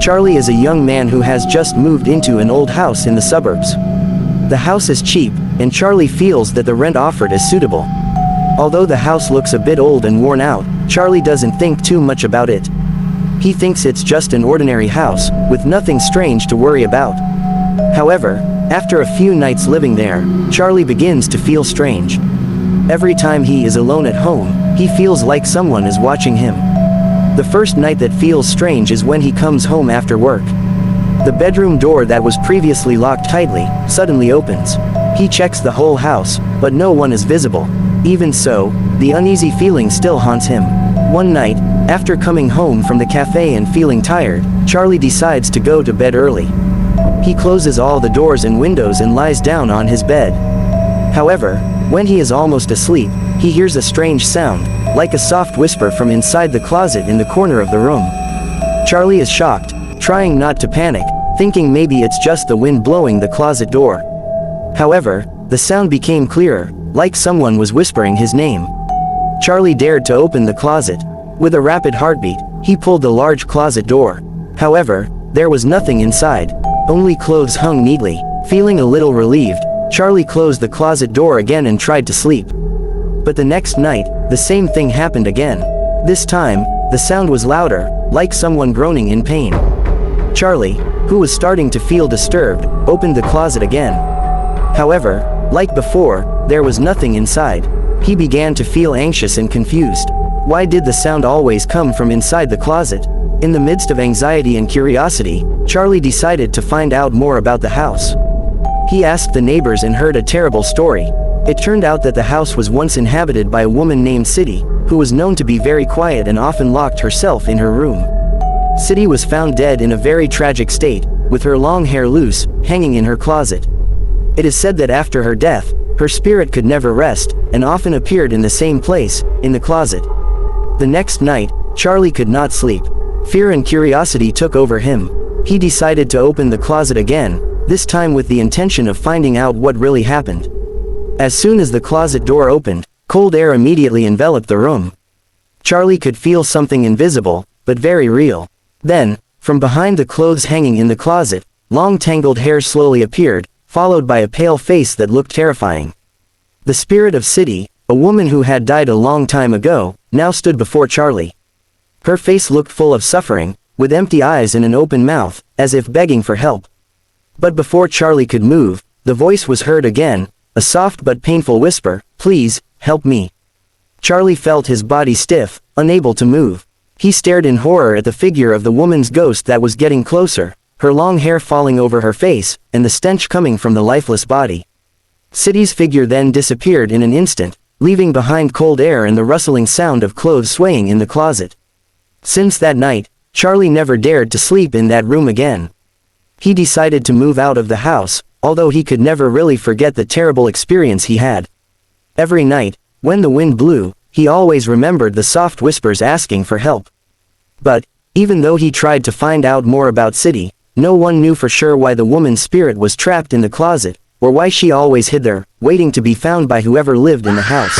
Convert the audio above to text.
Charlie is a young man who has just moved into an old house in the suburbs. The house is cheap, and Charlie feels that the rent offered is suitable. Although the house looks a bit old and worn out, Charlie doesn't think too much about it. He thinks it's just an ordinary house, with nothing strange to worry about. However, after a few nights living there, Charlie begins to feel strange. Every time he is alone at home, he feels like someone is watching him. The first night that feels strange is when he comes home after work. The bedroom door that was previously locked tightly, suddenly opens. He checks the whole house, but no one is visible. Even so, the uneasy feeling still haunts him. One night, after coming home from the cafe and feeling tired, Charlie decides to go to bed early. He closes all the doors and windows and lies down on his bed. However, when he is almost asleep, he hears a strange sound, like a soft whisper from inside the closet in the corner of the room. Charlie is shocked, trying not to panic, thinking maybe it's just the wind blowing the closet door. However, the sound became clearer, like someone was whispering his name. Charlie dared to open the closet. With a rapid heartbeat, he pulled the large closet door. However, there was nothing inside, only clothes hung neatly. Feeling a little relieved, Charlie closed the closet door again and tried to sleep. But the next night, the same thing happened again. This time, the sound was louder, like someone groaning in pain. Charlie, who was starting to feel disturbed, opened the closet again. However, like before, there was nothing inside. He began to feel anxious and confused. Why did the sound always come from inside the closet? In the midst of anxiety and curiosity, Charlie decided to find out more about the house. He asked the neighbors and heard a terrible story. It turned out that the house was once inhabited by a woman named City, who was known to be very quiet and often locked herself in her room. City was found dead in a very tragic state, with her long hair loose, hanging in her closet. It is said that after her death, her spirit could never rest, and often appeared in the same place, in the closet. The next night, Charlie could not sleep. Fear and curiosity took over him. He decided to open the closet again, this time with the intention of finding out what really happened. As soon as the closet door opened, cold air immediately enveloped the room. Charlie could feel something invisible, but very real. Then, from behind the clothes hanging in the closet, long tangled hair slowly appeared, followed by a pale face that looked terrifying. The spirit of City, a woman who had died a long time ago, now stood before Charlie. Her face looked full of suffering, with empty eyes and an open mouth, as if begging for help. But before Charlie could move, the voice was heard again, a soft but painful whisper, "Please, help me." Charlie felt his body stiff, unable to move. He stared in horror at the figure of the woman's ghost that was getting closer, her long hair falling over her face, and the stench coming from the lifeless body. City's figure then disappeared in an instant, leaving behind cold air and the rustling sound of clothes swaying in the closet. Since that night, Charlie never dared to sleep in that room again. He decided to move out of the house, although he could never really forget the terrible experience he had. Every night, when the wind blew, he always remembered the soft whispers asking for help. But, even though he tried to find out more about City, no one knew for sure why the woman's spirit was trapped in the closet, or why she always hid there, waiting to be found by whoever lived in the house.